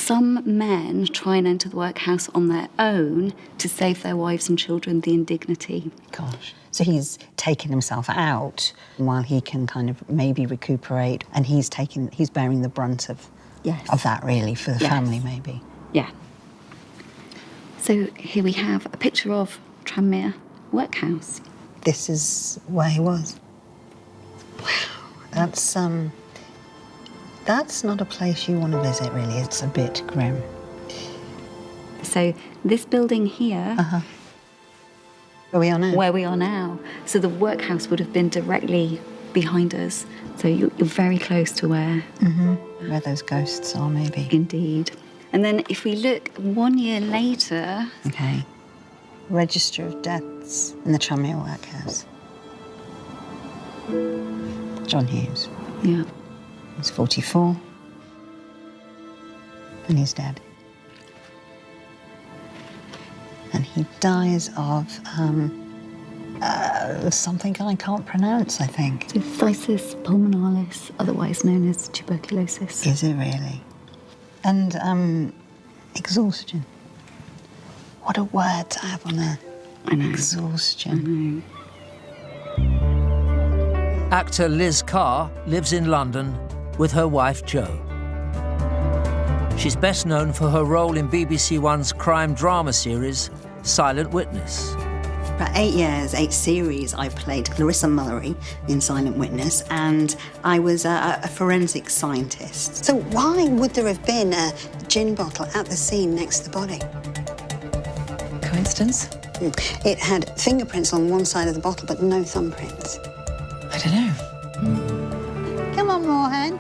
Some men try and enter the workhouse on their own to save their wives and children the indignity. Gosh. So he's taken himself out while he can kind of maybe recuperate, and he's bearing the brunt of that, really, for the family, maybe. Yeah. So here we have a picture of Tranmere Workhouse. This is where he was. Wow. That's not a place you want to visit, really. It's a bit grim. So this building here... Where we are now? Where we are now. So the workhouse would have been directly behind us. So you're very close to where... Where those ghosts are, maybe. Indeed. And then if we look 1 year later... OK. Register of Deaths in the Tranmere Workhouse. John Hughes. Yeah. He's 44. And he's dead. And he dies of something I can't pronounce, I think. So phthisis pulmonalis, otherwise known as tuberculosis. Is it really? And exhaustion. What a word to have on there. I know. Exhaustion. I know. Actor Liz Carr lives in London with her wife Jo. She's best known for her role in BBC One's crime drama series, Silent Witness. For 8 years, 8 series, I played Clarissa Mullery in Silent Witness, and I was a forensic scientist. So why would there have been a gin bottle at the scene next to the body? Coincidence? It had fingerprints on one side of the bottle, but no thumbprints. I don't know. Come on, Moorhen.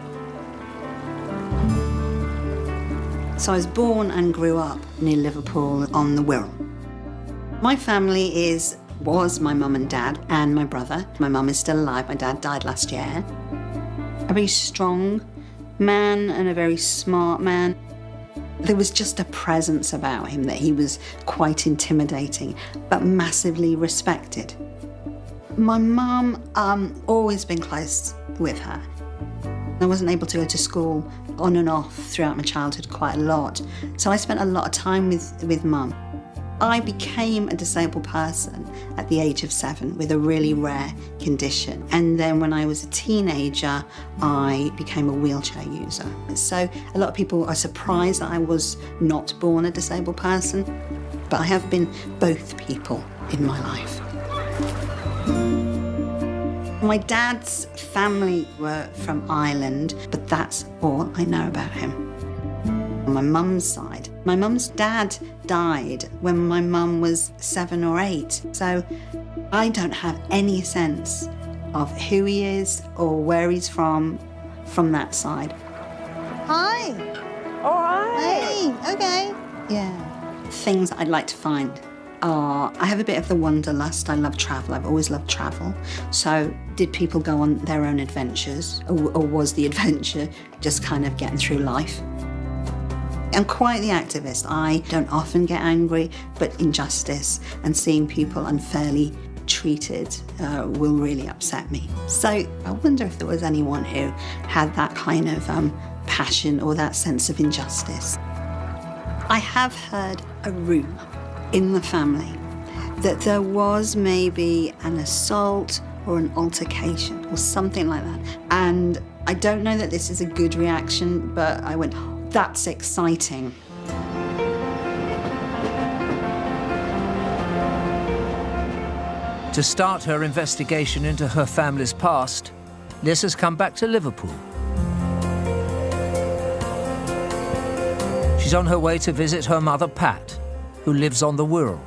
So I was born and grew up near Liverpool on the Wirral. My family was my mum and dad and my brother. My mum is still alive. My dad died last year. A very strong man and a very smart man. There was just a presence about him that he was quite intimidating, but massively respected. My mum, always been close with her. I wasn't able to go to school on and off throughout my childhood quite a lot, so I spent a lot of time with mum. I became a disabled person at the age of 7 with a really rare condition. And then when I was a teenager, I became a wheelchair user. So a lot of people are surprised that I was not born a disabled person, but I have been both people in my life. My dad's family were from Ireland, but that's all I know about him. On my mum's side, my mum's dad died when my mum was 7 or 8, so I don't have any sense of who he is or where he's from that side. Hi. All right. Hey, okay. Yeah. Things I'd like to find are, I have a bit of the wanderlust. I love travel. I've always loved travel. So did people go on their own adventures, or was the adventure just kind of getting through life? I'm quite the activist. I don't often get angry, but injustice and seeing people unfairly treated will really upset me. So I wonder if there was anyone who had that kind of passion or that sense of injustice. I have heard a rumour in the family that there was maybe an assault or an altercation or something like that. And I don't know that this is a good reaction, but I went, that's exciting. To start her investigation into her family's past, Liz has come back to Liverpool. She's on her way to visit her mother, Pat, who lives on the Wirral.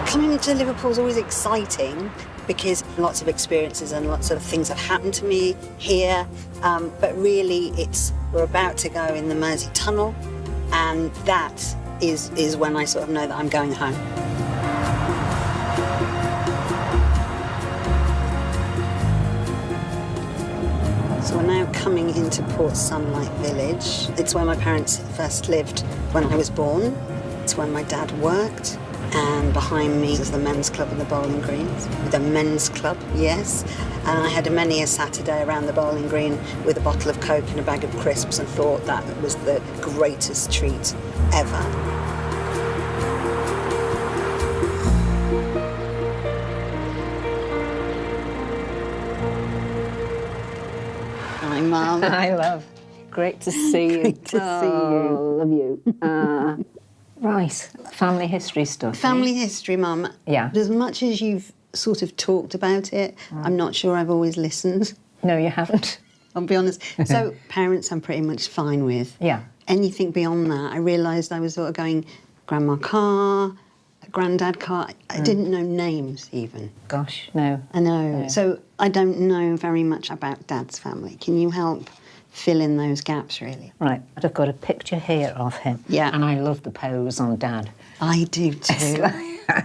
Coming into Liverpool is always exciting because lots of experiences and lots of things have happened to me here. But really, we're about to go in the Mersey Tunnel, and that is when I sort of know that I'm going home. So we're now coming into Port Sunlight Village. It's where my parents first lived when I was born. It's where my dad worked. And behind me is the men's club and the bowling greens. The men's club, yes. And I had many a Saturday around the bowling green with a bottle of Coke and a bag of crisps and thought that was the greatest treat ever. Hi, Mum. Hi, love. Great to see you. Great to see you. Love you. Right, family history stuff. Family history, Mum. Yeah. As much as you've sort of talked about it, I'm not sure I've always listened. No, you haven't. I'll be honest. So parents I'm pretty much fine with. Yeah. Anything beyond that, I realised I was sort of going, Grandma Carr, Grandad Carr. I didn't know names even. Gosh, no. I know. No. So I don't know very much about Dad's family. Can you help fill in those gaps, really? Right, I've got a picture here of him. Yeah. And I love the pose on Dad. I do too.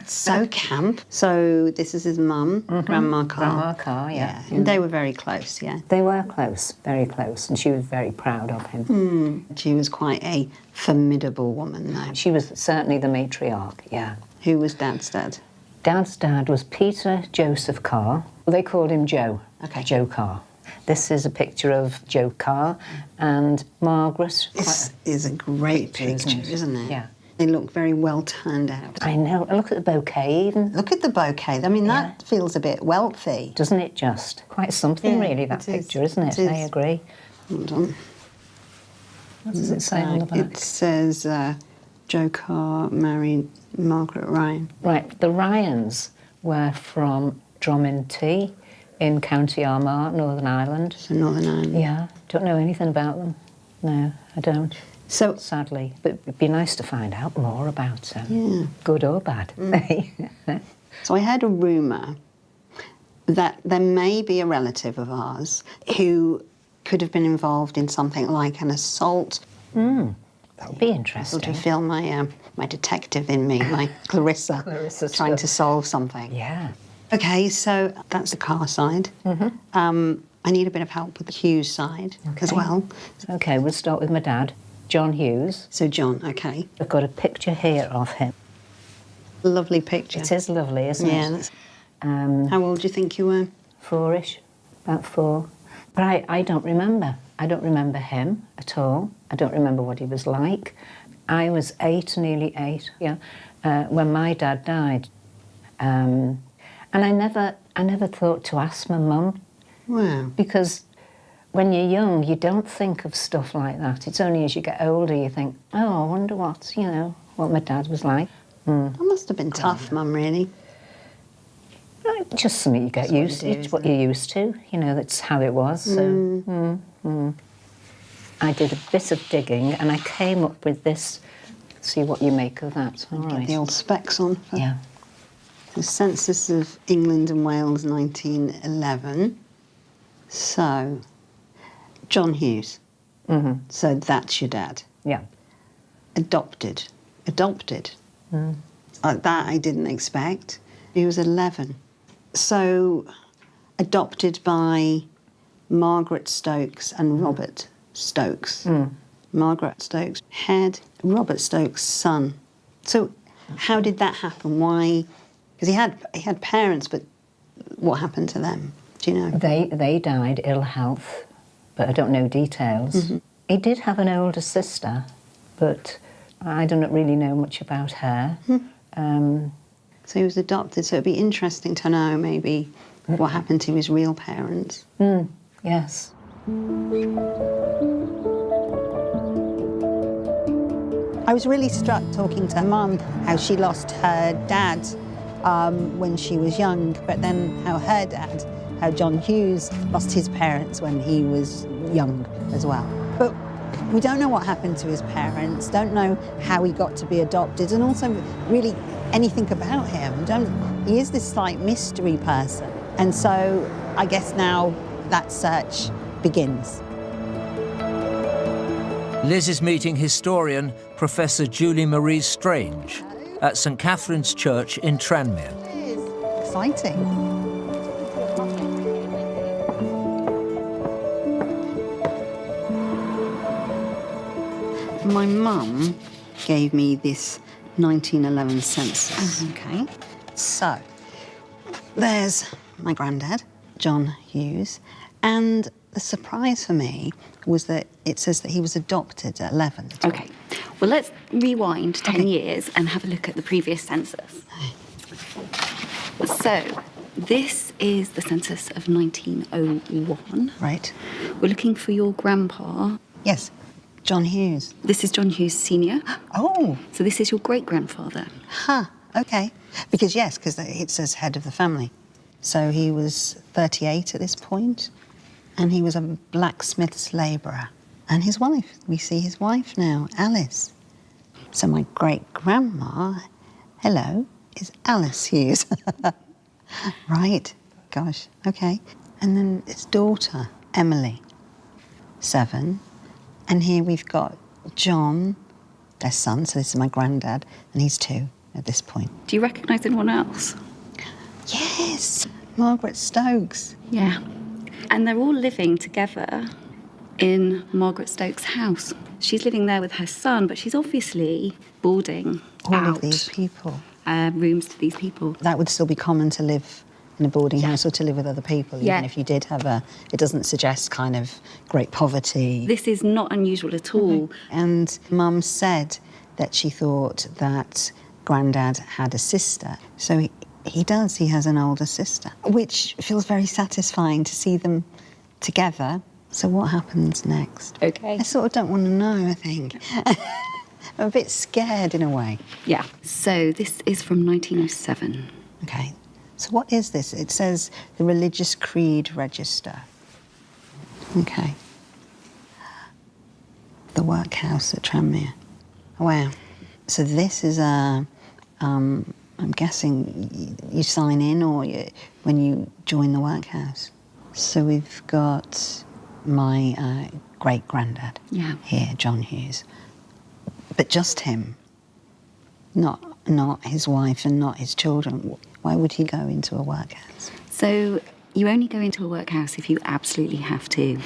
So camp. So this is his mum, Grandma Carr. Grandma Carr, yeah. And they were very close, yeah. They were close, very close, and she was very proud of him. She was quite a formidable woman, though. She was certainly the matriarch, yeah. Who was Dad's dad? Dad's dad was Peter Joseph Carr. They called him Joe. Okay. Joe Carr. This is a picture of Joe Carr and Margaret. This is a great picture, picture, isn't it? Yeah. They look very well turned out. I know. And look at the bouquet even. Look at the bouquet. I mean, that feels a bit wealthy. Doesn't it just? Quite something, Yeah, really, that it is. picture, isn't it? It is. I agree. Hold on. What does it say on the back? It says Joe Carr married Margaret Ryan. Right, the Ryans were from Drummond in County Armagh, Northern Ireland. So Northern Ireland. Yeah, don't know anything about them. No, I don't. So, Sadly. But it'd be nice to find out more about them. yeah. Good or bad. So I heard a rumour that there may be a relative of ours who could have been involved in something like an assault. That would be interesting. Sort of feel my my detective in me, my Clarissa, Clarissa trying stuff. to solve something. Yeah. Okay, so that's the Carr side. I need a bit of help with the Hughes side as Okay. well. Okay, we'll start with my dad, John Hughes. So John, okay. I've got a picture here of him. Lovely picture. It is lovely, isn't Yeah. it? That's, how old do you think you were? 4-ish, about 4. But I don't remember. I don't remember him at all. I don't remember what he was like. I was 8, nearly 8, yeah, when my dad died. And I never thought to ask my mum, Wow. because when you're young, you don't think of stuff like that. It's only as you get older you think, oh, I wonder what my dad was like. That must have been tough, Mum, really. Right, just something you get That's what used you to. do, It's what isn't you're used to. That's how it was. So I did a bit of digging and I came up with this. See what you make of that. All Get right. the old specs on. Yeah. The Census of England and Wales, 1911. So, John Hughes. So that's your dad. Yeah. Adopted. That I didn't expect. He was 11. So, adopted by Margaret Stokes and Robert Stokes. Margaret Stokes had Robert Stokes' son. So, how did that happen? Why? Because he had parents, but what happened to them? Do you know? They died ill health, but I don't know details. He did have an older sister, but I don't really know much about her. So he was adopted. So it'd be interesting to know maybe what happened to his real parents. Yes. I was really struck talking to Mum how she lost her dad when she was young, but then how John Hughes lost his parents when he was young as well. But we don't know what happened to his parents, don't know how he got to be adopted, and also really anything about him. He is this slight mystery person. And so I guess now that search begins. Liz is meeting historian Professor Julie Marie Strange at St Catherine's Church in Tranmere. It is exciting. My mum gave me this 1911 census. Okay. So, there's my granddad, John Hughes, and the surprise for me was that it says that he was adopted at 11. Okay. Well, let's rewind 10 years and have a look at the previous census. So, this is the census of 1901. Right. We're looking for your grandpa. Yes, John Hughes. This is John Hughes Sr. Oh, So this is your great-grandfather. okay. Because it says head of the family. So he was 38 at this point, and he was a blacksmith's labourer. And his wife, we see his wife now, Alice. So my great-grandma, hello, is Alice Hughes. Right, gosh, okay. And then his daughter, Emily, 7. And here we've got John, their son, so this is my granddad, and he's 2 at this point. Do you recognise anyone else? Yes, Margaret Stokes. Yeah. And they're all living together in Margaret Stokes' house. She's living there with her son, but she's obviously boarding All out of these people. rooms to these people. That would still be common to live in a boarding house or to live with other people, Yeah. even if you did have it doesn't suggest kind of great poverty. This is not unusual at all. And Mum said that she thought that Grandad had a sister. So he does, he has an older sister, which feels very satisfying to see them together. So what happens next? Okay. I sort of don't want to know, I think. I'm a bit scared in a way. Yeah. So this is from 1907. Okay. So what is this? It says the Religious Creed Register. Okay. The workhouse at Tranmere. Wow. So this is I'm guessing you sign in when you join the workhouse. So we've got my great-granddad here, John Hughes. But just him, not his wife and not his children. Why would he go into a workhouse? So you only go into a workhouse if you absolutely have to,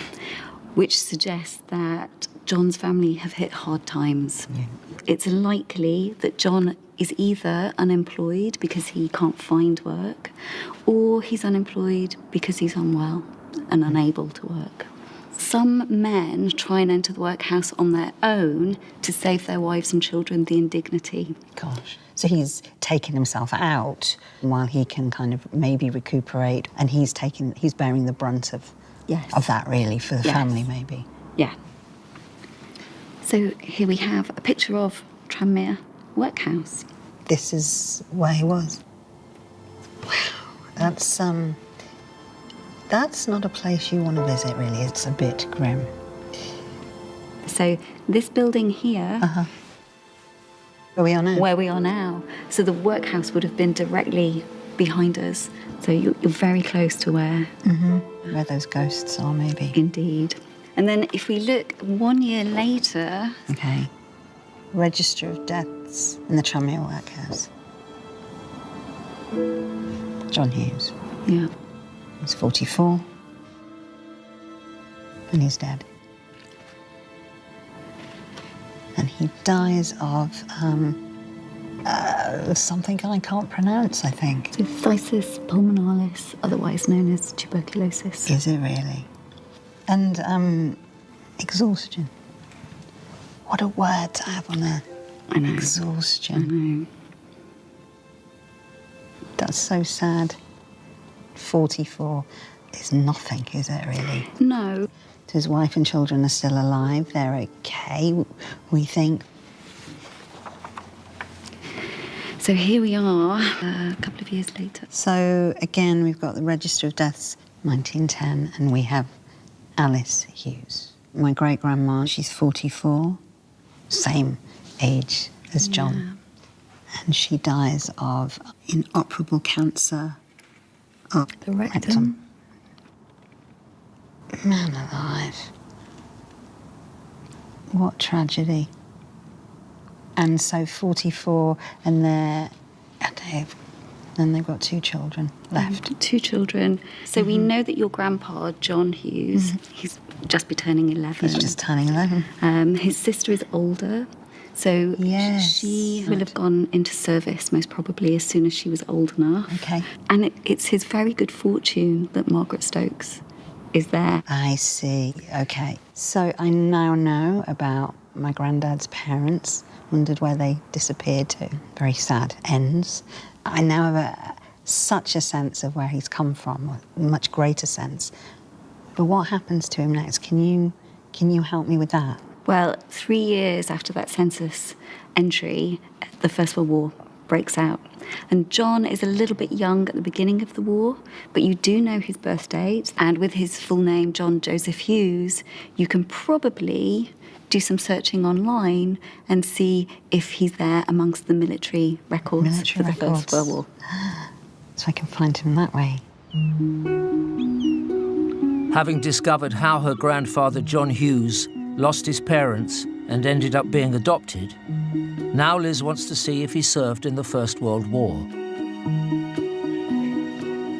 which suggests that John's family have hit hard times. Yeah. It's likely that John is either unemployed because he can't find work, or he's unemployed because he's unwell and unable to work. Some men try and enter the workhouse on their own to save their wives and children the indignity. Gosh. So he's taken himself out while he can kind of maybe recuperate, and he's bearing the brunt of that really for the family maybe. Yeah. So here we have a picture of Tranmere Workhouse. This is where he was. Wow. That's not a place you want to visit really. It's a bit grim. So this building here, Where we are now? where we are now, so the workhouse would have been directly behind us. So you're very close to where. Where those ghosts are maybe. Indeed. And then if we look 1 year later, Okay. Register of Deaths in the Tranmere Workhouse. John Hughes. yeah, He's 44. And he's dead. And he dies of something I can't pronounce, I think. so phthisis pulmonalis, otherwise known as tuberculosis. Is it really? And exhaustion. What a word to have on there. I know. Exhaustion. I know. That's so sad. 44 is nothing, is it really? No. His wife and children are still alive. They're okay, we think. So here we are, a couple of years later. So again, we've got the Register of Deaths, 1910, and we have Alice Hughes. My great-grandma, she's 44, same age as John. And she dies of inoperable cancer of The rectum. Man alive. What tragedy. And so 44, and then they've got 2 children left. 2 children. So we know that your grandpa, John Hughes, he's just be turning 11. He's just turning 11. His sister is older, So Yes. she will have gone into service most probably as soon as she was old enough. Okay. And it's his very good fortune that Margaret Stokes is there. I see. Okay. So I now know about my granddad's parents. Wondered where they disappeared to. Very sad ends. I now have such a sense of where he's come from, a much greater sense. But what happens to him next? Can you help me with that? Well, 3 years after that census entry, the First World War breaks out. And John is a little bit young at the beginning of the war, but you do know his birth date. And with his full name, John Joseph Hughes, you can probably do some searching online and see if he's there amongst the military records for the First World War. So I can find him that way. Having discovered how her grandfather John Hughes lost his parents and ended up being adopted, now Liz wants to see if he served in the First World War.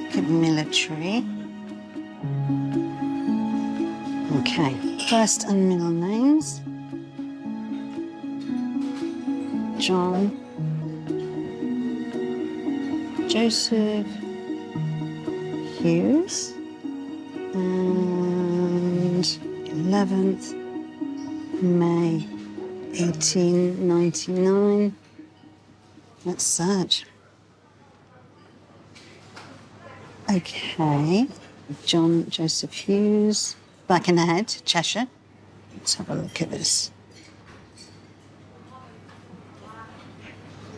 Look at military. Okay, first and middle names. John Joseph Hughes, and 11th May 1899. Let's search. Okay, John Joseph Hughes, back in the head, Cheshire. Let's have a look at this.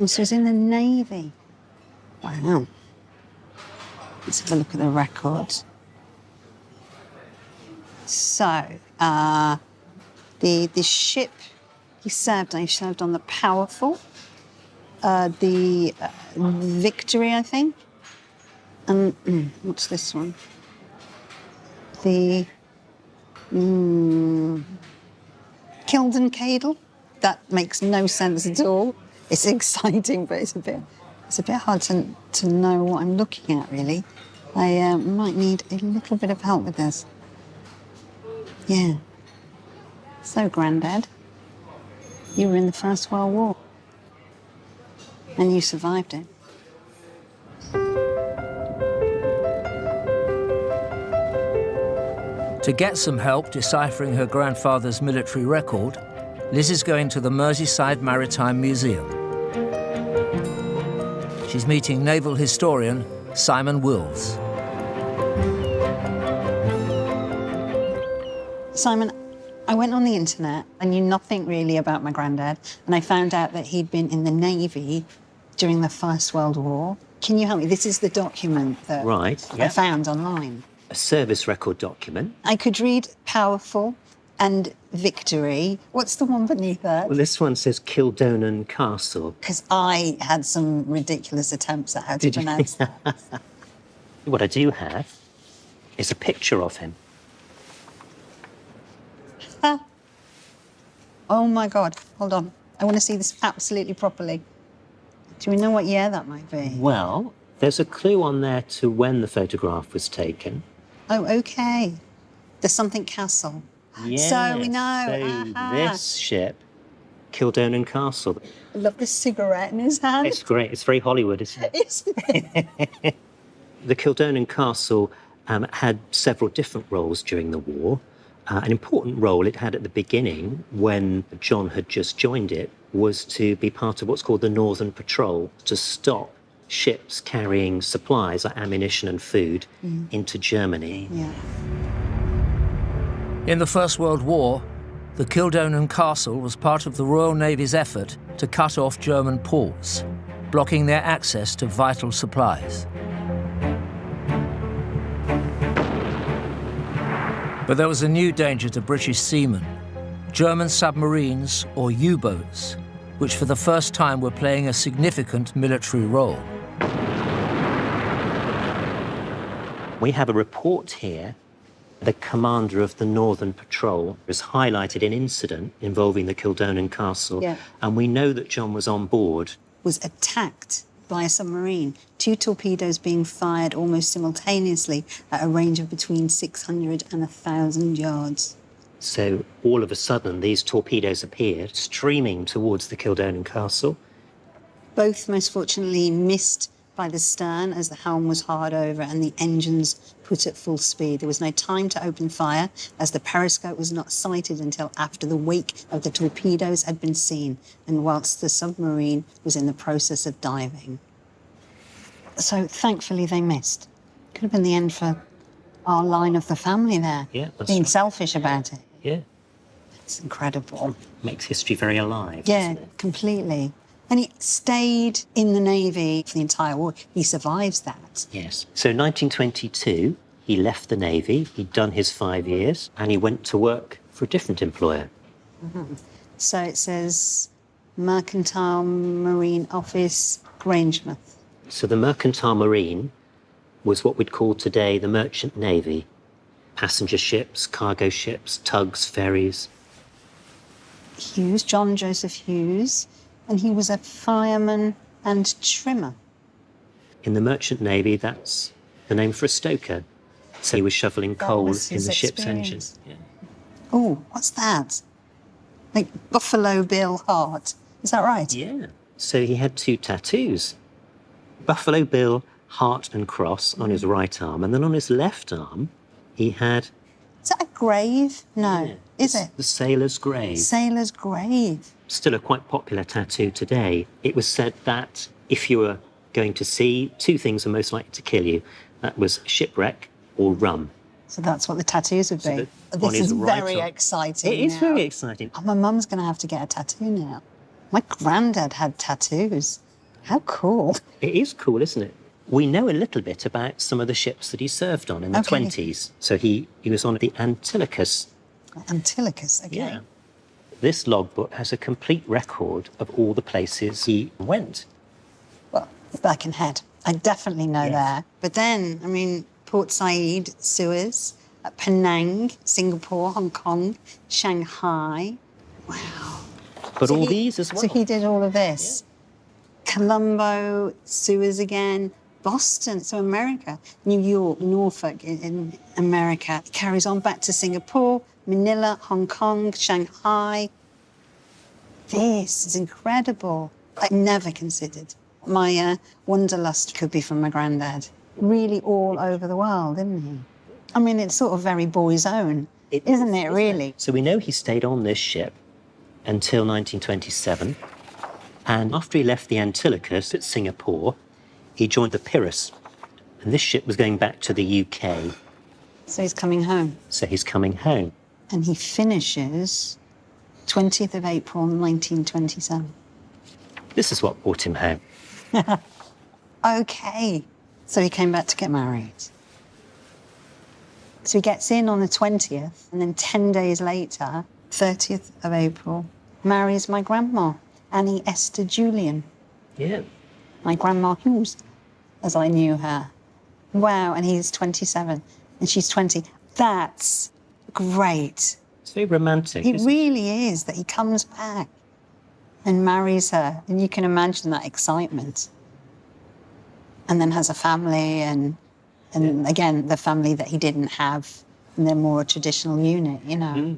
So he's in the Navy. Wow. Let's have a look at the records. So, the ship he served on the Powerful, the Victory, I think. And what's this one? The Kilden Cadle. That makes no sense at all. It's exciting, but it's a bit hard to know what I'm looking at, really. I might need a little bit of help with this. Yeah. So, Grandad, you were in the First World War. And you survived it. To get some help deciphering her grandfather's military record, Liz is going to the Merseyside Maritime Museum. She's meeting naval historian Simon Wills. Simon, I went on the internet. I knew nothing really about my granddad, and I found out that he'd been in the Navy during the First World War. Can you help me? This is the document that I found online. A service record document. I could read Powerful and Victory. What's the one beneath that? Well, this one says Kildonan Castle. Because I had some ridiculous attempts at how to pronounce that. What I do have is a picture of him. Oh, my God. Hold on. I want to see this absolutely properly. Do we know what year that might be? Well, there's a clue on there to when the photograph was taken. Oh, OK. There's something castle. Yes. So we know. So this ship, Kildonan Castle. I love this cigarette in his hand. It's great. It's very Hollywood, isn't it? Isn't it? The Kildonan Castle had several different roles during the war. An important role it had at the beginning, when John had just joined it, was to be part of what's called the Northern Patrol, to stop ships carrying supplies like ammunition and food into Germany. Yeah. In the First World War, the Kildonan Castle was part of the Royal Navy's effort to cut off German ports, blocking their access to vital supplies. But there was a new danger to British seamen: German submarines or U-boats, which for the first time were playing a significant military role. We have a report here. The commander of the Northern Patrol has highlighted an incident involving the Kildonan Castle, and we know that John was on board. Was attacked by a submarine. 2 torpedoes being fired almost simultaneously at a range of between 600 and 1,000 yards. So all of a sudden, these torpedoes appeared, streaming towards the Kildonan castle. Both, most fortunately, missed by the stern as the helm was hard over and the engines put at full speed. There was no time to open fire, as the periscope was not sighted until after the wake of the torpedoes had been seen and whilst the submarine was in the process of diving. So thankfully they missed. Could have been the end for our line of the family there. Yeah, that's being right. selfish about it. Yeah. It's incredible. Makes history very alive. Yeah, doesn't it? completely. And he stayed in the Navy for the entire war. He survives that. Yes. So 1922, he left the Navy. He'd done his 5 years, and he went to work for a different employer. So it says Mercantile Marine Office, Grangemouth. So the Mercantile Marine was what we'd call today the Merchant Navy. Passenger ships, cargo ships, tugs, ferries. Hughes, John Joseph Hughes, and he was a fireman and trimmer. In the Merchant Navy, that's the name for a stoker. So he was shoveling That coal was in his the ship's engine. experience. Yeah. Oh, what's that? Like Buffalo Bill Hart. Is that right? Yeah. So he had 2 tattoos. Buffalo Bill, heart and cross on his right arm, and then on his left arm, he had... Is that a grave? No. Yeah, Is it? the sailor's grave. Sailor's grave. Still a quite popular tattoo today. It was said that if you were going to sea, 2 things are most likely to kill you. That was shipwreck or rum. So that's what the tattoos would be. on This his is right very arm. exciting. It is now. very exciting. Oh, my mum's going to have to get a tattoo now. My granddad had tattoos. How cool. It is cool, isn't it? We know a little bit about some of the ships that he served on in the Okay. 20s. So he was on the Antilochus. Antilochus, okay. Yeah. This logbook has a complete record of all the places he went. Well, Birkenhead. I definitely know Yes. there. But then, I mean, Port Said, Suez, Penang, Singapore, Hong Kong, Shanghai. Wow. But So all he- these as well. So he did all of this. Colombo, Suez again, Boston, so America, New York, Norfolk in America. It carries on back to Singapore, Manila, Hong Kong, Shanghai. This is incredible. I never considered. My wanderlust could be from my granddad. Really all over the world, isn't he? I mean, it's sort of very boy's own, isn't it, really? So we know he stayed on this ship until 1927. And after he left the Antilochus at Singapore, he joined the Pyrrhus. And this ship was going back to the UK. So he's coming home. So he's coming home. And he finishes 20th of April, 1927. This is what brought him home. Okay. So he came back to get married. So he gets in on the 20th, and then 10 days later, 30th of April, marries my grandma, Annie Esther Julian, Yeah. my grandma Hughes, as I knew her. Wow, and he's 27, and she's 20. That's great. It's very romantic. It isn't it? really is that he comes back and marries her. And you can imagine that excitement. And then has a family and again, the family that he didn't have. And they're more a traditional unit, you know.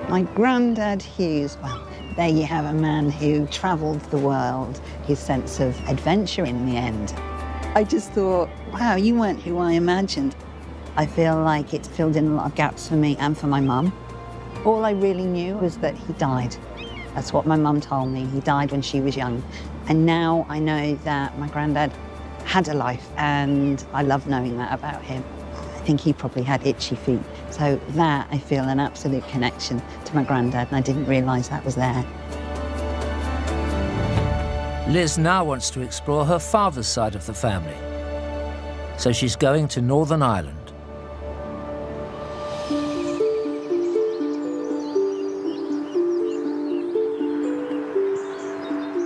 My granddad Hughes, well, there you have a man who travelled the world, his sense of adventure in the end. I just thought, wow, you weren't who I imagined. I feel like it filled in a lot of gaps for me and for my mum. All I really knew was that he died. That's what my mum told me. He died when she was young. And now I know that my granddad had a life, and I love knowing that about him. I think he probably had itchy feet. So that, I feel an absolute connection to my granddad, and I didn't realise that was there. Liz now wants to explore her father's side of the family. So she's going to Northern Ireland.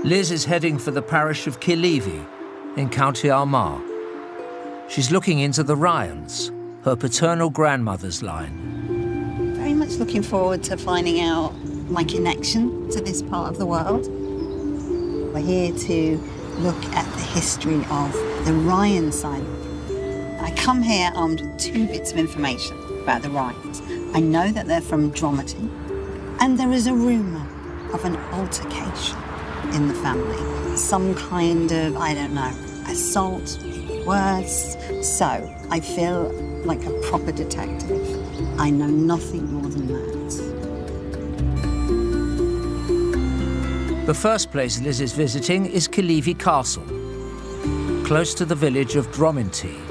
Liz is heading for the parish of Killeavy in County Armagh. She's looking into the Ryans, her paternal grandmother's line. Very much looking forward to finding out my connection to this part of the world. We're here to look at the history of the Ryan side. I I come here armed with 2 bits of information about the Ryans. I know that they're from Dromedy, and there is a rumour of an altercation in the family. Some kind of, I don't know, assault, maybe worse. So I feel like a proper detective. I know nothing more than that. The first place Liz is visiting is Killeavy Castle, close to the village of Drominty.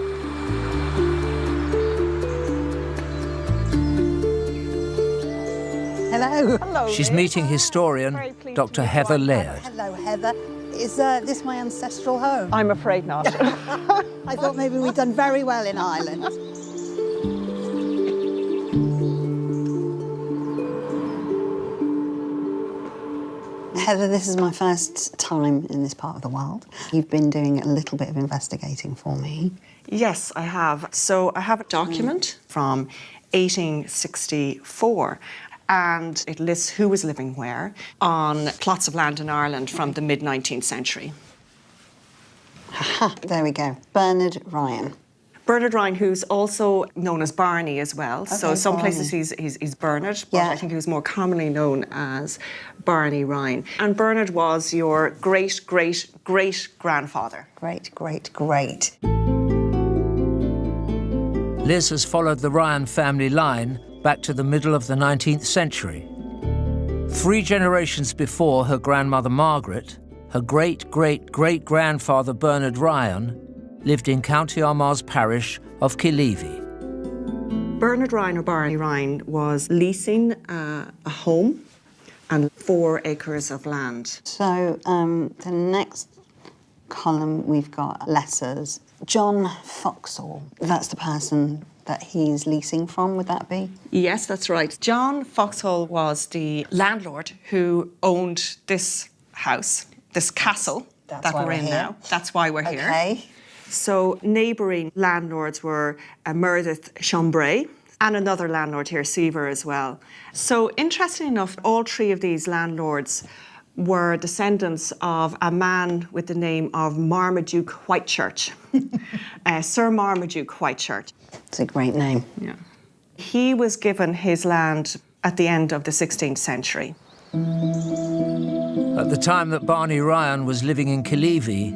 Hello. Hello. She's Liz. meeting historian Very pleased Dr. to meet Heather you. Laird. Hello, Heather. Is this my ancestral home? I'm afraid not. I thought maybe we'd done very well in Ireland. Heather, this is my first time in this part of the world. You've been doing a little bit of investigating for me. Yes, I have. So I have a document from 1864 and it lists who was living where on plots of land in Ireland from the mid-19th century. Aha, there we go. Bernard Ryan. Bernard Ryan, who's also known as Barney as well. So Okay, some Barney. places he's Bernard, but Yeah. I think he was more commonly known as Barney Ryan. And Bernard was your great-great-great-grandfather. Great, great, great. Liz has followed the Ryan family line back to the middle of the 19th century. 3 generations before her grandmother Margaret, her great-great-great-grandfather Bernard Ryan lived in County Armagh's parish of Killeavy. Bernard Ryan or Barney Ryan was leasing a home and 4 acres of land. So the next column we've got letters. John Foxall, that's the person that he's leasing from, would that be? Yes, that's right. John Foxhall was the landlord who owned this house, this castle That's that why we're we're in here. now. That's why we're here. Okay. So neighbouring landlords were Meredith Shambre and another landlord here, Seaver, as well. So interesting enough, all 3 of these landlords were descendants of a man with the name of Marmaduke Whitechurch, Sir Marmaduke Whitechurch. It's a great name. Yeah. He was given his land at the end of the 16th century. At the time that Barney Ryan was living in Killeavy,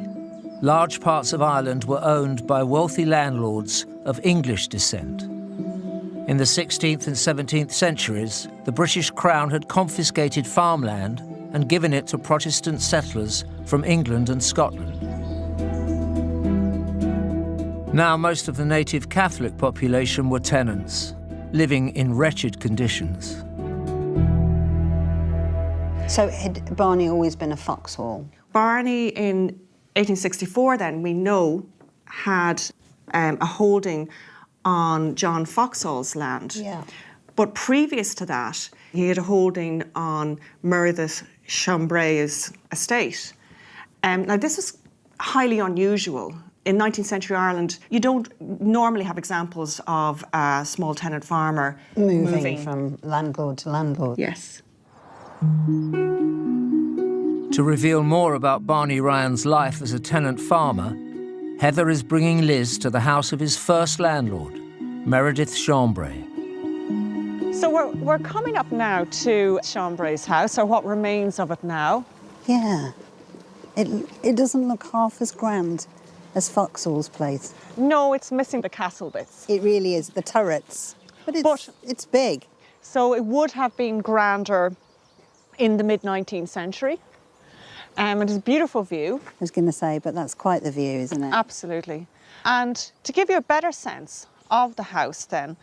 large parts of Ireland were owned by wealthy landlords of English descent. In the 16th and 17th centuries, the British Crown had confiscated farmland and given it to Protestant settlers from England and Scotland. Now most of the native Catholic population were tenants, living in wretched conditions. So had Barney always been a foxhole? Barney in 1864 then, we know, had a holding on John Foxhall's land. Yeah. But previous to that, he had a holding on Meredith Chambre's estate. Now, this is highly unusual. In 19th century Ireland, you don't normally have examples of a small tenant farmer Moving from landlord to landlord. Yes. To reveal more about Barney Ryan's life as a tenant farmer, Heather is bringing Liz to the house of his first landlord, Meredith Shambre. So we're coming up now to Shambre's house, or what remains of it now. Yeah. It doesn't look half as grand as Foxhall's place. No, it's missing the castle bits. It really is, the turrets. But it's big. So it would have been grander in the mid-19th century. It's a beautiful view. I was going to say, but that's quite the view, isn't it? Absolutely. And to give you a better sense of the house then,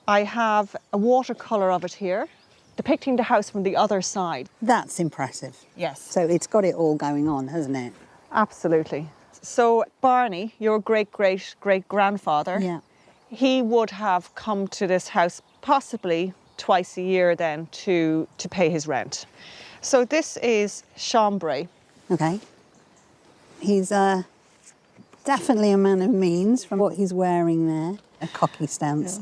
I have a watercolour of it here, depicting the house from the other side. That's impressive. Yes. So it's got it all going on, hasn't it? Absolutely. So Barney, your great-great-great-grandfather, Yeah. he would have come to this house possibly twice a year then to pay his rent. So this is Shambre. Okay. He's definitely a man of means from what he's wearing there. A cocky stance.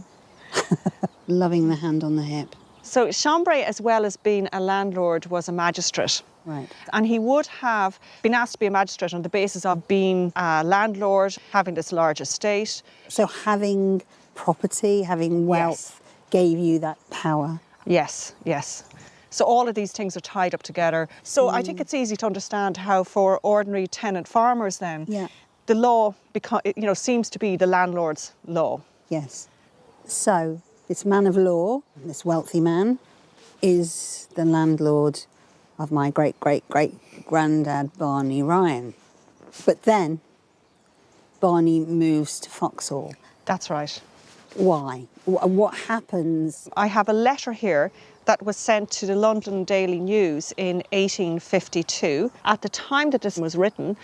Loving the hand on the hip. So Shambre, as well as being a landlord, was a magistrate. Right. And he would have been asked to be a magistrate on the basis of being a landlord, having this large estate. So having property, having wealth, gave you that power. Yes, yes. So all of these things are tied up together. So I think it's easy to understand how for ordinary tenant farmers then, the law seems to be the landlord's law. Yes. So this man of law, this wealthy man, is the landlord of my great-great-great-granddad Barney Ryan. But then Barney moves to Foxhall. That's right. Why? What happens? I have a letter here that was sent to the London Daily News in 1852. At the time that this was written,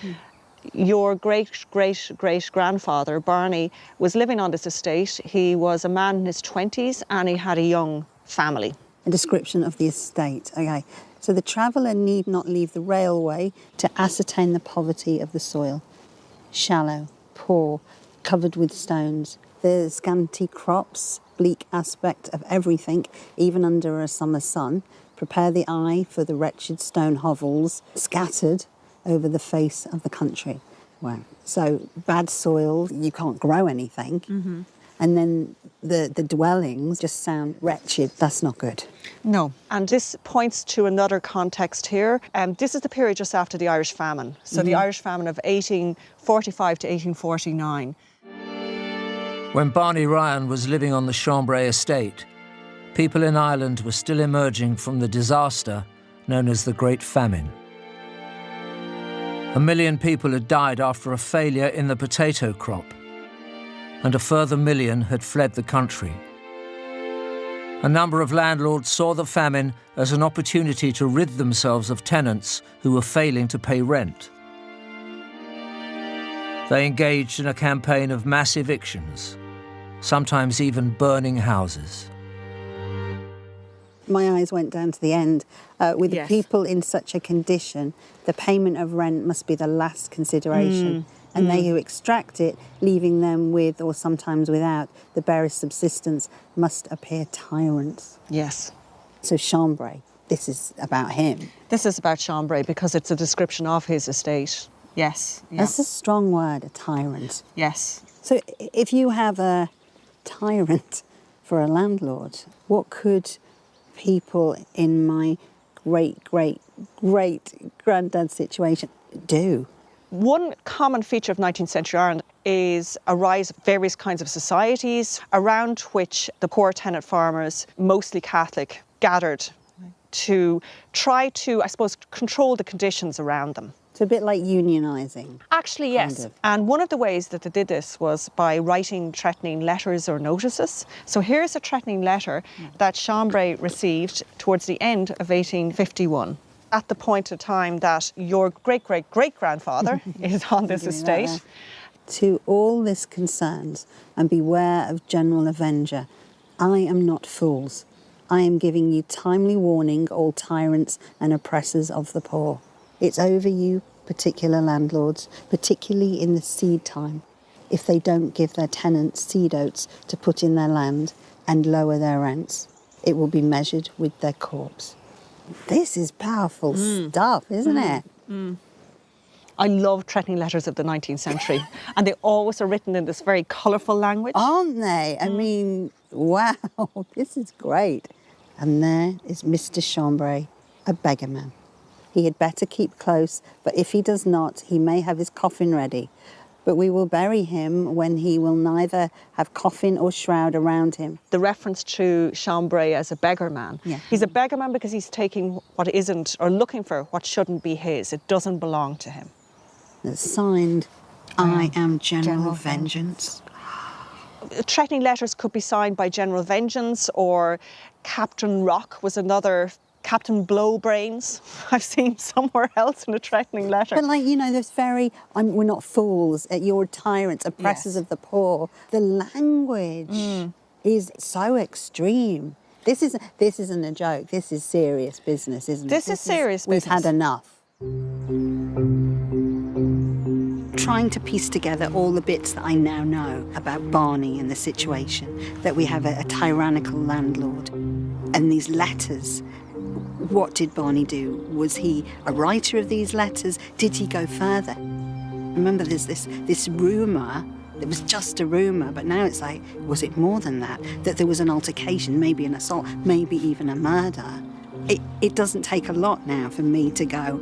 your great-great-great-grandfather, Barney, was living on this estate. He was a man in his 20s and he had a young family. A description of the estate. Okay. So the traveller need not leave the railway to ascertain the poverty of the soil. Shallow, poor, covered with stones. The scanty crops, bleak aspect of everything, even under a summer sun, prepare the eye for the wretched stone hovels scattered over the face of the country. Wow. So bad soil, you can't grow anything. And then the dwellings just sound wretched. That's not good. No. And this points to another context here. This is the period just after the Irish famine. So the Irish famine of 1845 to 1849. When Barney Ryan was living on the Shambre estate, people in Ireland were still emerging from the disaster known as the Great Famine. 1 million people had died after a failure in the potato crop, and a further 1 million had fled the country. A number of landlords saw the famine as an opportunity to rid themselves of tenants who were failing to pay rent. They engaged in a campaign of mass evictions, sometimes even burning houses. My eyes went down to the end. With the people in such a condition, the payment of rent must be the last consideration. And they who extract it, leaving them with, or sometimes without, the barest subsistence, must appear tyrants. Yes. So Shambre, this is about him. This is about Shambre because it's a description of his estate. Yes. Yeah. That's a strong word, a tyrant. Yes. So if you have a tyrant for a landlord, what could people in my great-great-great-granddad's situation do? One common feature of 19th century Ireland is a rise of various kinds of societies around which the poor tenant farmers, mostly Catholic, gathered to try to, I suppose, control the conditions around them. It's a bit like unionising. Actually, yes. Kind of. And one of the ways that they did this was by writing threatening letters or notices. So here's a threatening letter that Shambre received towards the end of 1851. At the point of time that your great-great-great-grandfather is on this estate. To all this concerns, and beware of general avenger. I am not fools. I am giving you timely warning, all tyrants and oppressors of the poor. It's over you, particular landlords, particularly in the seed time. If they don't give their tenants seed oats to put in their land and lower their rents, it will be measured with their corpse. This is powerful stuff, isn't it? I love threatening letters of the 19th century. And they always are written in this very colourful language. Aren't they? I mean, wow, this is great. And there is Mr. Shambre, a beggar man. He had better keep close, but if he does not, he may have his coffin ready. But we will bury him when he will neither have coffin or shroud around him. The reference to Shambre as a beggar man. Yeah. He's a beggar man because he's taking what isn't, or looking for what shouldn't be his. It doesn't belong to him. It's signed, I am General Vengeance. Threatening letters could be signed by General Vengeance, or Captain Rock was another. Captain Blowbrains, I've seen somewhere else in a threatening letter. But like, you know, there's very, we're not fools, you're tyrants, oppressors of the poor. The language is so extreme. This isn't a joke, this is serious business, isn't it? This is serious business. We've had enough. Trying to piece together all the bits that I now know about Barney and the situation, that we have a tyrannical landlord. And these letters, what did Barney do? Was he a writer of these letters? Did he go further? Remember, there's this rumour. It was just a rumour, but now it's like, was it more than that? That there was an altercation, maybe an assault, maybe even a murder. It doesn't take a lot now for me to go,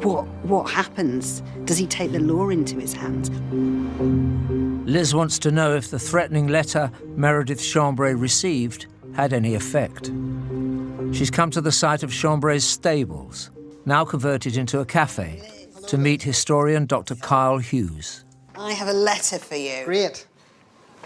what happens? Does he take the law into his hands? Liz wants to know if the threatening letter Meredith Shambre received had any effect. She's come to the site of Chambre's stables, now converted into a cafe, to meet historian Dr. Carl Hughes. I have a letter for you. Great.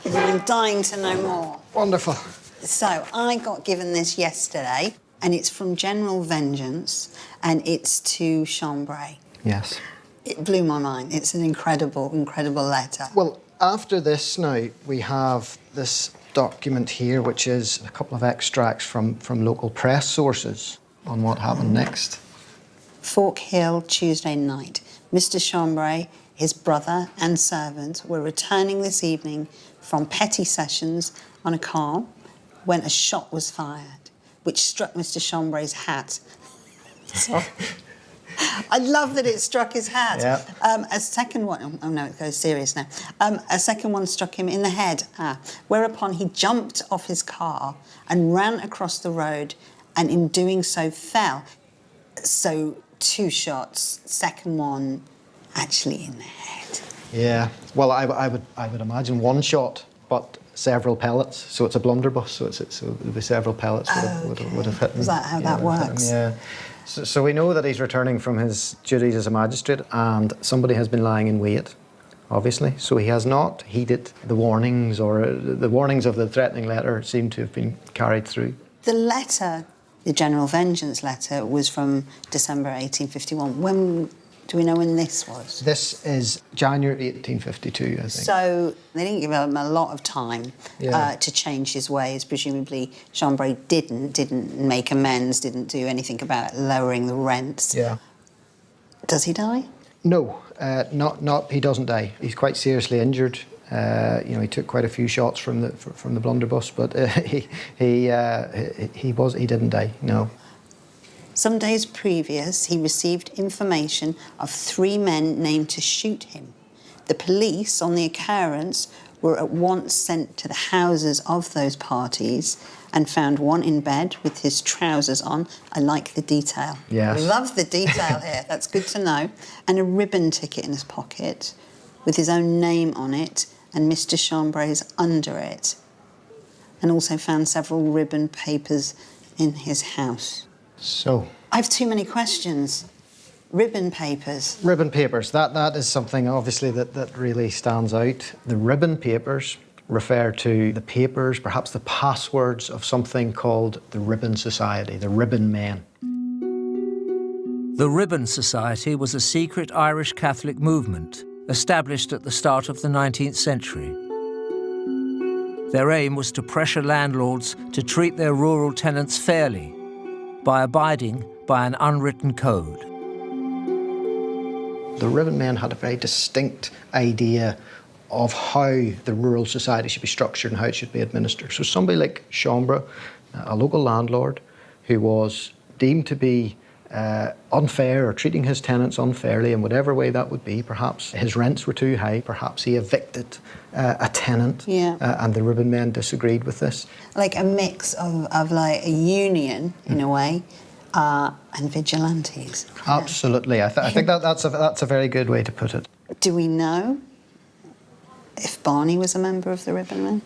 I'm dying to know more. Wonderful. So I got given this yesterday, and it's from General Vengeance, and it's to Shambre. Yes. It blew my mind. It's an incredible, incredible letter. Well, after this now, we have this document here, which is a couple of extracts from local press sources on what happened next. Fork Hill, Tuesday night. Mr. Shambre, his brother and servant were returning this evening from petty sessions on a car when a shot was fired, which struck Mr. Chambre's hat. Sorry. I love that it struck his hat. Yeah. A second one, oh no, it goes serious now. A second one struck him in the head, whereupon he jumped off his car and ran across the road, and in doing so fell. So 2 shots, second one actually in the head. Yeah. Well, I would imagine 1 shot, but several pellets. So it's a blunderbuss. So there'll be several pellets would have hit him. Is that how that works? Yeah. So we know that he's returning from his duties as a magistrate, and somebody has been lying in wait, obviously. So he has not heeded the warnings, or the warnings of the threatening letter seem to have been carried through. The letter, the General Vengeance letter, was from December 1851. When do we know when this was? This is January 1852, I think. So they didn't give him a lot of time to change his ways. Presumably, Shambre didn't make amends, didn't do anything about lowering the rents. Yeah. Does he die? No, not. He doesn't die. He's quite seriously injured. He took quite a few shots from the blunderbuss, but he didn't die. No. Some days previous, he received information of 3 men named to shoot him. The police, on the occurrence, were at once sent to the houses of those parties and found one in bed with his trousers on. I like the detail. Yes. Love the detail here. That's good to know. And a ribbon ticket in his pocket with his own name on it and Mr. Chambre's under it. And also found several ribbon papers in his house. So I have too many questions. Ribbon papers. Ribbon papers. That is something obviously that really stands out. The ribbon papers refer to the papers, perhaps the passwords of something called the Ribbon Society, the Ribbon Men. The Ribbon Society was a secret Irish Catholic movement established at the start of the 19th century. Their aim was to pressure landlords to treat their rural tenants fairly by abiding by an unwritten code. The Ribbon Men had a very distinct idea of how the rural society should be structured and how it should be administered. So somebody like Shambre, a local landlord who was deemed to be unfair or treating his tenants unfairly in whatever way that would be, perhaps his rents were too high, perhaps he evicted a tenant, and the Ribbon Men disagreed with this. Like a mix of like a union, in a way, and vigilantes. Absolutely. I think that's a very good way to put it. Do we know if Barney was a member of the Ribbon Men?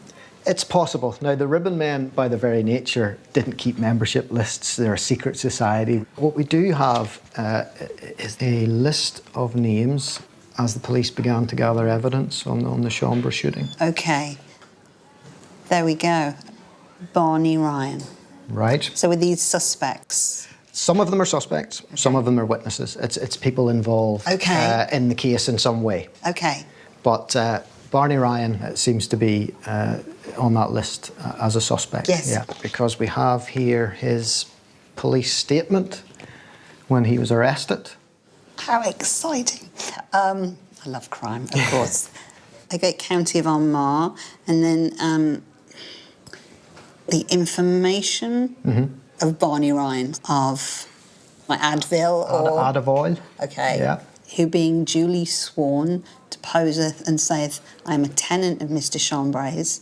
It's possible. Now, the Ribbon Men, by their very nature, didn't keep membership lists. They're a secret society. What we do have is a list of names as the police began to gather evidence on the Shambre shooting. OK. There we go. Barney Ryan. Right. So were these suspects? Some of them are suspects. Some of them are witnesses. It's people involved in the case in some way. OK. But Barney Ryan seems to be on that list as a suspect. Yes. Yeah, because we have here his police statement when he was arrested. How exciting. I love crime, of course. I get County of Armagh, and then the information of Barney Ryan, of my Advil or... Ad oil. Okay. Yeah. Who being duly sworn deposeth and saith, I am a tenant of Mr. Shambre's.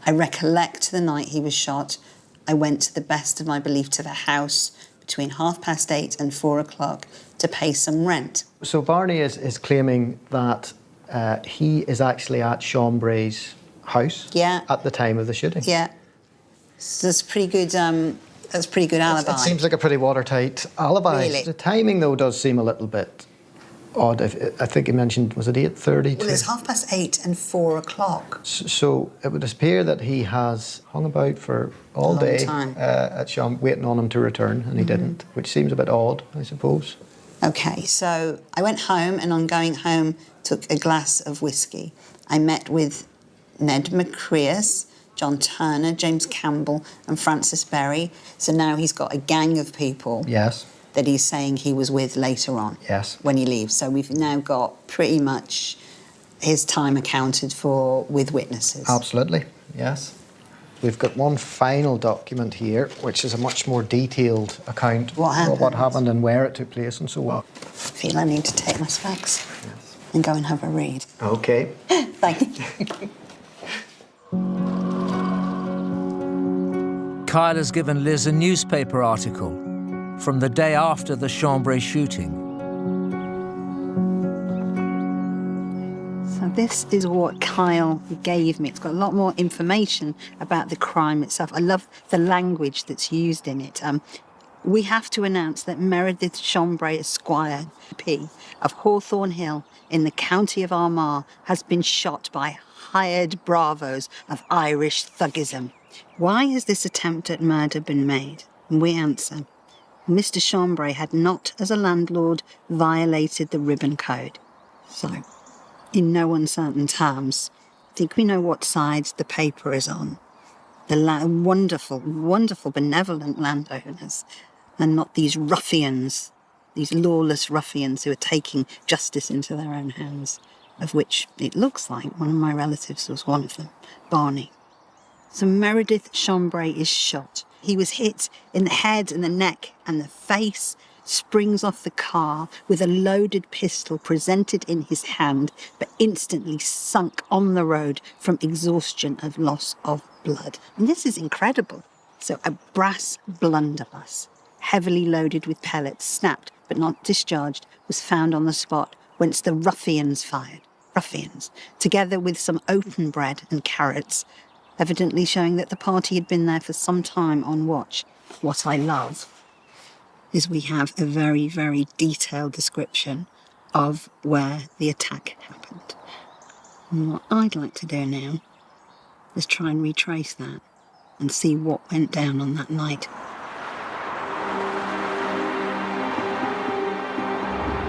I recollect the night he was shot. I went to the best of my belief to the house between 8:30 and 4 o'clock to pay some rent. So Barney is claiming that he is actually at Shambre's house at the time of the shooting. Yeah. So that's pretty good. That's a pretty good alibi. It seems like a pretty watertight alibi. Really? The timing, though, does seem a little bit odd. I think you mentioned, was it 8:30? Well, it's 8:30 and 4 o'clock. So it would appear that he has hung about for all long day time. at Shambre, waiting on him to return, and he didn't, which seems a bit odd, I suppose. Okay, so I went home, and on going home, took a glass of whiskey. I met with Ned McCreas, John Turner, James Campbell, and Francis Berry. So now he's got a gang of people Yes. that he's saying he was with later on. Yes. When he leaves. So we've now got pretty much his time accounted for with witnesses. Absolutely, yes. We've got one final document here, which is a much more detailed account of what happened and where it took place and so on. I feel I need to take my specs and go and have a read. Okay. Thank you. Kyle has given Liz a newspaper article from the day after the Shambre shooting. So this is what Kyle gave me. It's got a lot more information about the crime itself. I love the language that's used in it. We have to announce that Meredith Shambre Esquire, P, of Hawthorne Hill in the county of Armagh, has been shot by hired bravos of Irish thuggism. Why has this attempt at murder been made? And we answer, Mr. Shambre had not, as a landlord, violated the ribbon code. So, in no uncertain terms, I think we know what side the paper is on. The wonderful, wonderful, benevolent landowners, and not these ruffians, these lawless ruffians who are taking justice into their own hands, of which it looks like one of my relatives was one of them, Barney. So Meredith Shambre is shot. He was hit in the head and the neck and the face, springs off the car with a loaded pistol presented in his hand, but instantly sunk on the road from exhaustion of loss of blood. And this is incredible. So a brass blunderbuss, heavily loaded with pellets, snapped but not discharged, was found on the spot whence the ruffians fired. Ruffians, together with some oaten bread and carrots, evidently showing that the party had been there for some time on watch. What I love is we have a very, very detailed description of where the attack happened. And what I'd like to do now is try and retrace that and see what went down on that night.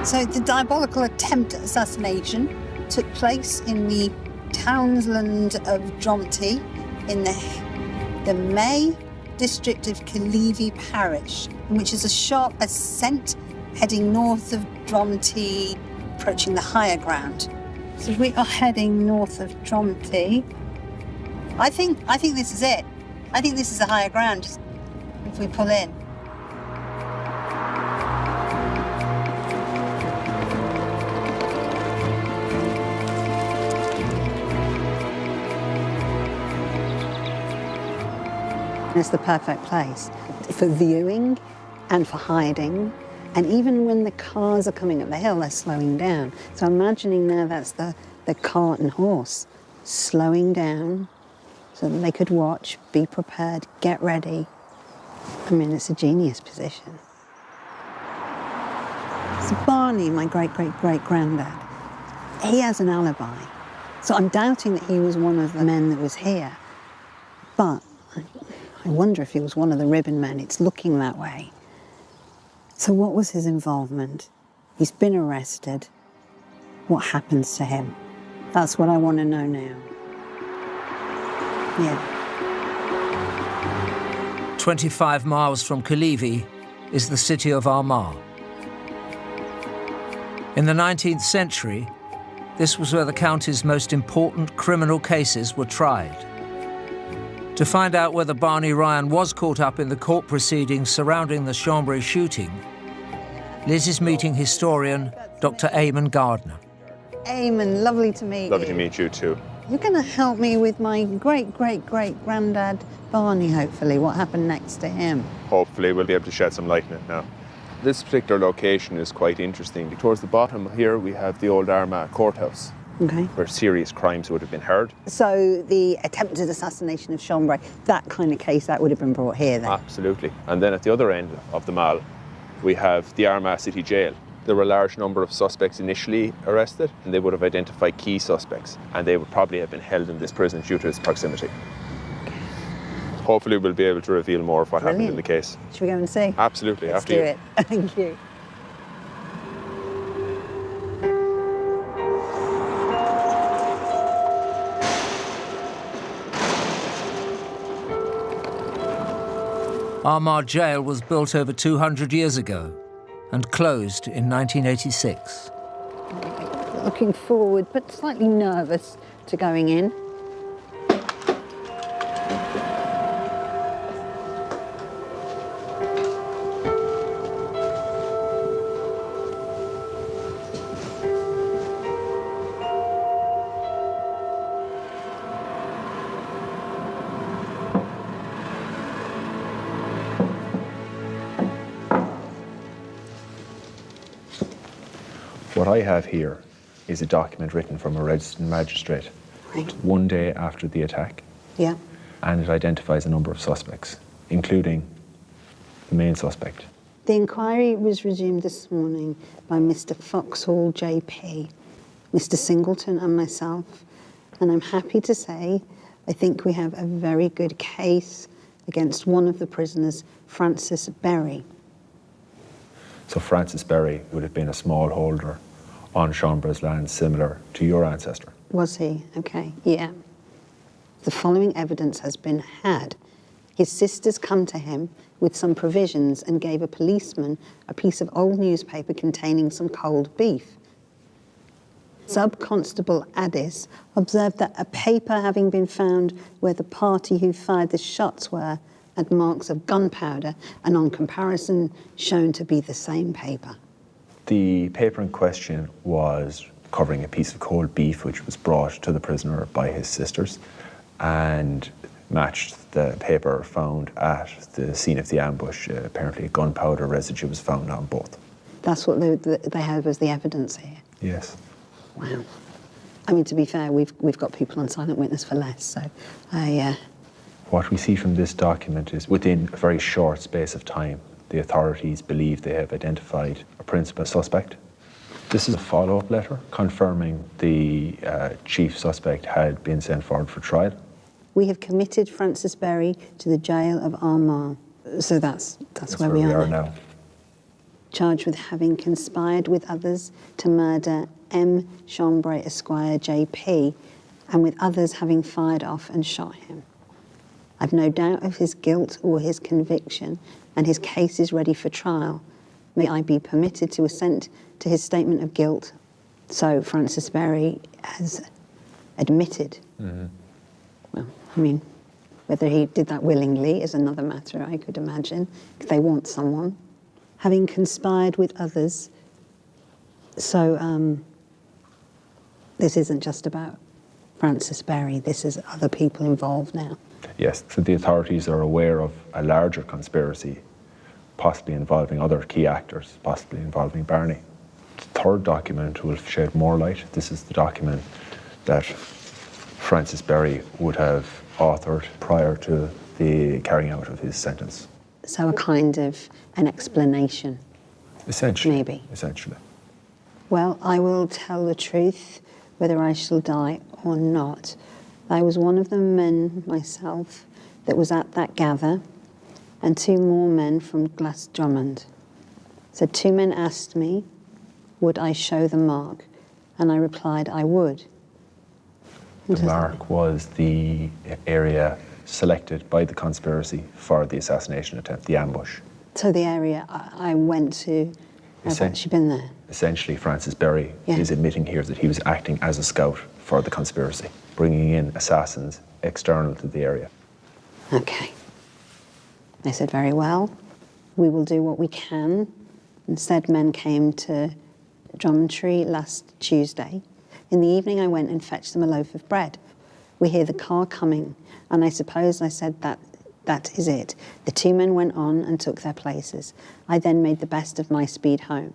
So the diabolical attempt at assassination took place in the townsland of Dromty in the May district of Killeavy parish, which is a sharp ascent heading north of Dromty, approaching the higher ground. So we are heading north of Dromty. I think this is it. I think this is the higher ground, just if we pull in. It's the perfect place for viewing and for hiding. And even when the cars are coming up the hill, they're slowing down. So imagining now that's the cart and horse slowing down so that they could watch, be prepared, get ready. I mean, it's a genius position. So Barney, my great-great-great-granddad, he has an alibi. So I'm doubting that he was one of the men that was here. But I wonder if he was one of the ribbon men. It's looking that way. So what was his involvement? He's been arrested. What happens to him? That's what I want to know now. Yeah. 25 miles from Killeavy is the city of Armagh. In the 19th century, this was where the county's most important criminal cases were tried. To find out whether Barney Ryan was caught up in the court proceedings surrounding the Shambre shooting, Liz is meeting historian Dr. Eamon Gardner. Eamon, lovely to meet you. Lovely to meet you too. You're going to help me with my great-great-great-granddad, Barney, hopefully. What happened next to him? Hopefully we'll be able to shed some light on it now. This particular location is quite interesting. Towards the bottom here we have the old Armagh courthouse, Okay. where serious crimes would have been heard. So the attempted assassination of Shambre, that kind of case, that would have been brought here then? Absolutely. And then at the other end of the mall, we have the Armagh City Jail. There were a large number of suspects initially arrested, and they would have identified key suspects, and they would probably have been held in this prison due to its proximity. Hopefully we'll be able to reveal more of what happened in the case. Should we go and see? Absolutely. Let's after do you. it. Thank you. Armagh Jail was built over 200 years ago and closed in 1986. Looking forward, but slightly nervous to going in. What I have here is a document written from a registered magistrate Right. one day after the attack, Yeah. and it identifies a number of suspects, including the main suspect. The inquiry was resumed this morning by Mr. Foxhall JP, Mr. Singleton and myself, and I'm happy to say I think we have a very good case against one of the prisoners, Francis Berry. So Francis Berry would have been a smallholder on Shambre's land, similar to your ancestor. Was he? Okay, yeah. The following evidence has been had. His sisters come to him with some provisions and gave a policeman a piece of old newspaper containing some cold beef. Sub-Constable Addis observed that a paper having been found where the party who fired the shots were had marks of gunpowder, and on comparison shown to be the same paper. The paper in question was covering a piece of cold beef which was brought to the prisoner by his sisters and matched the paper found at the scene of the ambush. Apparently a gunpowder residue was found on both. That's what they had as the evidence here. Yes. Wow. I mean, to be fair, we've got people on silent witness for less, so What we see from this document is within a very short space of time, the authorities believe they have identified a principal suspect. This is a follow-up letter confirming the chief suspect had been sent forward for trial. we have committed Francis Berry to the jail of Armagh. So that's where we are now. Charged with having conspired with others to murder M. Shambre Esquire JP, and with others having fired off and shot him. I've no doubt of his guilt or his conviction, and his case is ready for trial. May I be permitted to assent to his statement of guilt? So Francis Berry has admitted. Mm-hmm. Well, I mean, whether he did that willingly is another matter, I could imagine, if they want someone. Having conspired with others. So this isn't just about Francis Berry, this is other people involved now. Yes, so the authorities are aware of a larger conspiracy, possibly involving other key actors, possibly involving Barney. The third document will shed more light. This is the document that Francis Berry would have authored prior to the carrying out of his sentence. So a kind of an explanation. Essentially. Maybe. Essentially. Well, I will tell the truth, whether I shall die or not. I was one of the men myself that was at that gather, and two more men from Glasdrummond. So two men asked me, would I show the mark? And I replied, I would. The mark was the area selected by the conspiracy for the assassination attempt, the ambush. So the area I went to, I've actually been there. Essentially, Francis Berry is admitting here that he was acting as a scout for the conspiracy, bringing in assassins external to the area. Okay. They said, very well, we will do what we can. Instead, men came to Drumtree last Tuesday. In the evening, I went and fetched them a loaf of bread. We hear the car coming, and I suppose I said that is it. The two men went on and took their places. I then made the best of my speed home.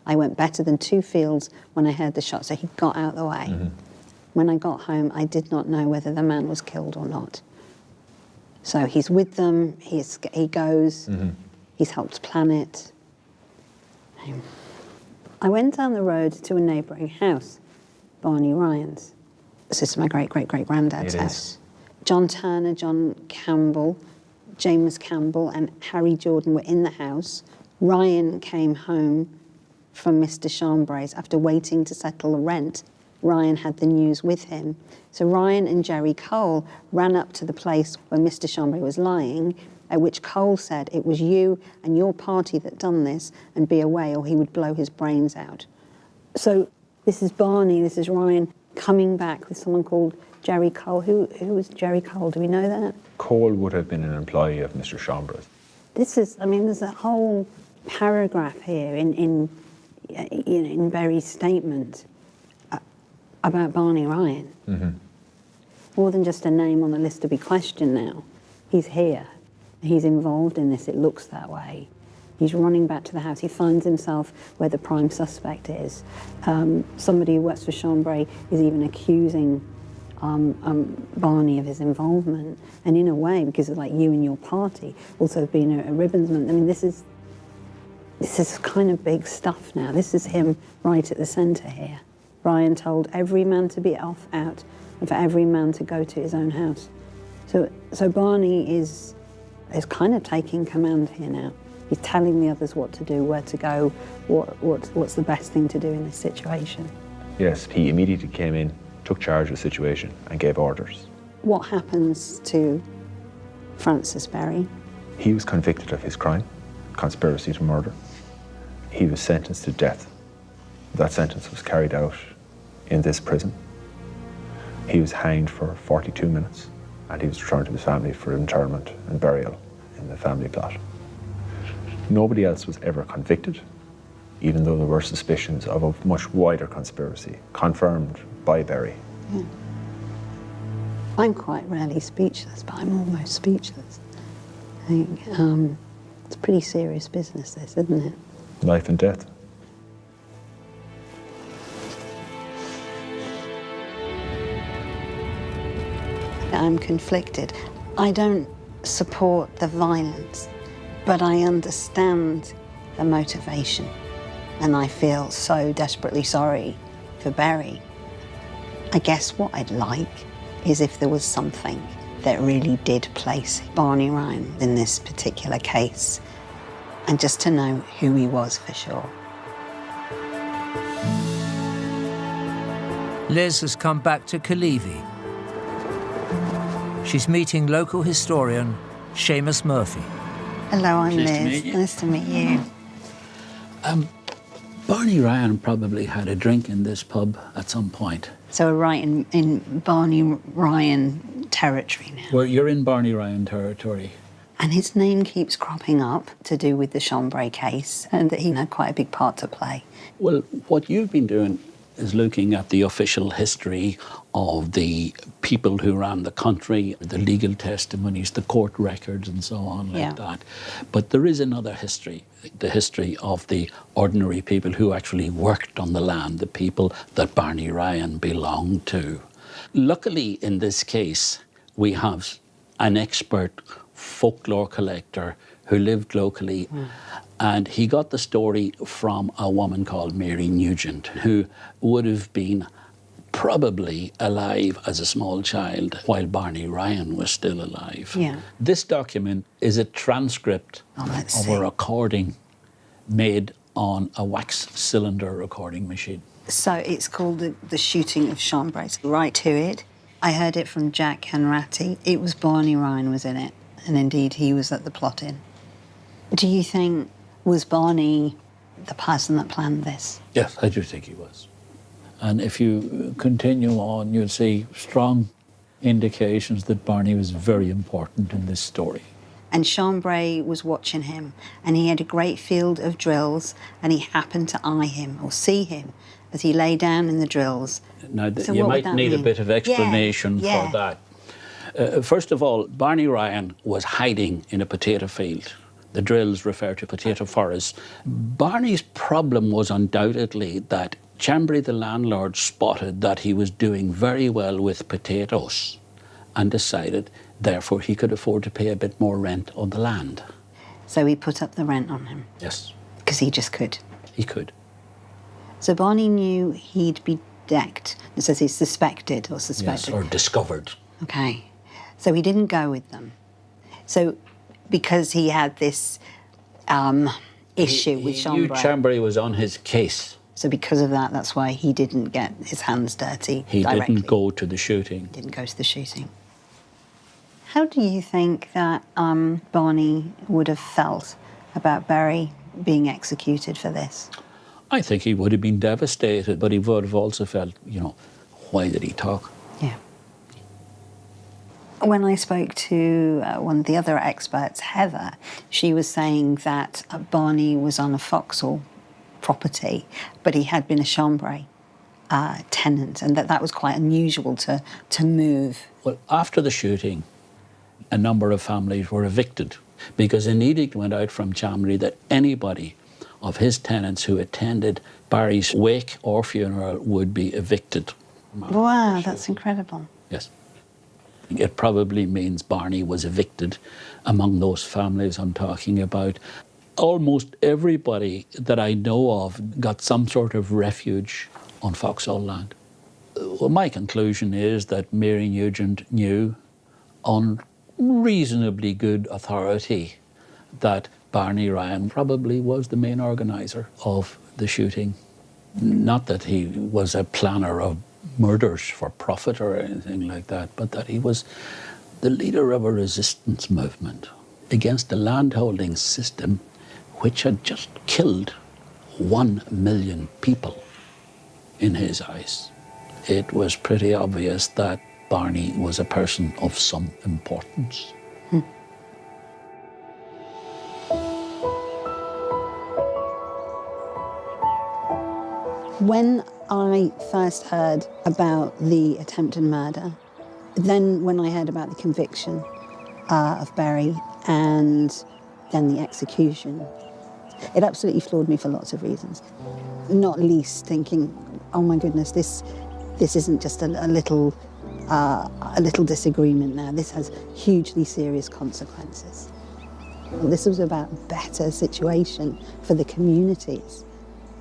I went better than 2 fields when I heard the shot, so he got out of the way. Mm-hmm. When I got home, I did not know whether the man was killed or not. So he's with them, he goes, he's helped plan it. I went down the road to a neighbouring house, Barney Ryan's. This is my great-great-great-granddad's house. John Turner, John Campbell, James Campbell and Harry Jordan were in the house. Ryan came home from Mr. Shambre's after waiting to settle the rent. Ryan had the news with him. So Ryan and Jerry Cole ran up to the place where Mr. Shambre was lying, at which Cole said it was you and your party that done this, and be away or he would blow his brains out. So this is Barney, this is Ryan coming back with someone called Jerry Cole. Who was Jerry Cole? Do we know that? Cole would have been an employee of Mr. Shambre's. This is, I mean, there's a whole paragraph here in Berry's statement about Barney Ryan. Mm-hmm. More than just a name on the list to be questioned now. He's here. He's involved in this. It looks that way. He's running back to the house. He finds himself where the prime suspect is. Somebody who works for Shambre is even accusing Barney of his involvement. And in a way, because of like you and your party, also being a ribbonsman. I mean, this is kind of big stuff now. This is him right at the centre here. Ryan told every man to be out, and for every man to go to his own house. So Barney is kind of taking command here now. He's telling the others what to do, where to go, what's the best thing to do in this situation. Yes, he immediately came in, took charge of the situation and gave orders. What happens to Francis Berry? He was convicted of his crime, conspiracy to murder. He was sentenced to death. That sentence was carried out in this prison. He was hanged for 42 minutes and he was returned to his family for interment and burial in the family plot. Nobody else was ever convicted, even though there were suspicions of a much wider conspiracy, confirmed by Berry. Yeah. I'm quite rarely speechless, but I'm almost speechless. I think it's pretty serious business, this, isn't it? Life and death. I'm conflicted. I don't support the violence, but I understand the motivation. And I feel so desperately sorry for Berry. I guess what I'd like is if there was something that really did place Barney Ryan in this particular case, and just to know who he was for sure. Liz has come back to Kalivi. She's meeting local historian Seamus Murphy. Hello, I'm Nice Liz. to meet you. Nice to meet you. Barney Ryan probably had a drink in this pub at some point. So we're right in Barney Ryan territory now. Well, you're in Barney Ryan territory. And his name keeps cropping up to do with the Shambre case, and that he had quite a big part to play. Well, what you've been doing is looking at the official history of the people who ran the country, the legal testimonies, the court records and so on like that. But there is another history, the history of the ordinary people who actually worked on the land, the people that Barney Ryan belonged to. Luckily, in this case, we have an expert folklore collector who lived locally, and he got the story from a woman called Mary Nugent, who would have been probably alive as a small child while Barney Ryan was still alive. Yeah. This document is a transcript of a recording made on a wax cylinder recording machine. So it's called the Shooting of Shambre. Right to it. I heard it from Jack Hanratty. It was Barney Ryan was in it, and indeed he was at the plotting. Do you think, was Barney the person that planned this? Yes, I do think he was. And if you continue on, you'll see strong indications that Barney was very important in this story. And Shambre was watching him, and he had a great field of drills, and he happened to eye him or see him as he lay down in the drills. Now, So you what would might that need a mean? bit of explanation Yeah. for that. First of all, Barney Ryan was hiding in a potato field. The drills refer to potato forests. Barney's problem was undoubtedly that Shambre, the landlord, spotted that he was doing very well with potatoes and decided, therefore, he could afford to pay a bit more rent on the land. So he put up the rent on him, Yes, because he just could. he could. So Barney knew he'd be decked. It says he's suspected or Yes, suspected. or discovered. Okay. So he didn't go with them. So because he had this issue with He knew Shambre. Shambre was on his case. So because of that, that's why he didn't get his hands dirty He directly. didn't go to the shooting. Didn't go to the shooting. How do you think that Barney would have felt about Barry being executed for this? I think he would have been devastated, but he would have also felt, why did he talk? Yeah. When I spoke to one of the other experts, Heather, she was saying that Barney was on a Foxhall property, but he had been a Shambre tenant, and that was quite unusual to move. Well, after the shooting, a number of families were evicted because an edict went out from Shambre that anybody of his tenants who attended Barry's wake or funeral would be evicted. Wow, that's incredible. Yes. It probably means Barney was evicted among those families I'm talking about. Almost everybody that I know of got some sort of refuge on Foxhall land. Well, my conclusion is that Mary Nugent knew on reasonably good authority that Barney Ryan probably was the main organiser of the shooting. Not that he was a planner of murders for profit or anything like that, but that he was the leader of a resistance movement against the landholding system which had just killed 1 million people in his eyes. It was pretty obvious that Barney was a person of some importance. When I first heard about the attempted murder, then when I heard about the conviction of Barry and then the execution, it absolutely floored me for lots of reasons. Not least thinking, oh my goodness, this isn't just a little disagreement now. This has hugely serious consequences. This was about a better situation for the communities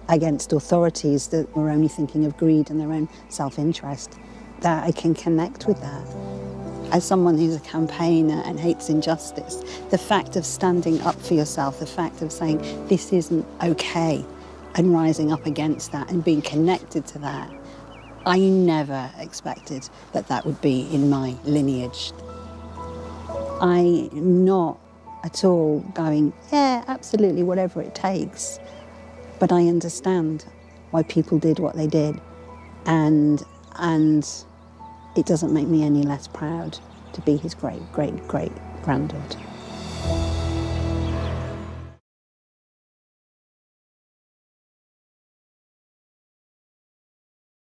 against authorities that were only thinking of greed and their own self-interest. That I can connect with that. As someone who's a campaigner and hates injustice, the fact of standing up for yourself, the fact of saying this isn't okay and rising up against that and being connected to that, I never expected that would be in my lineage. I'm not at all going, yeah, absolutely, whatever it takes. But I understand why people did what they did, and it doesn't make me any less proud to be his great, great, great granddaughter.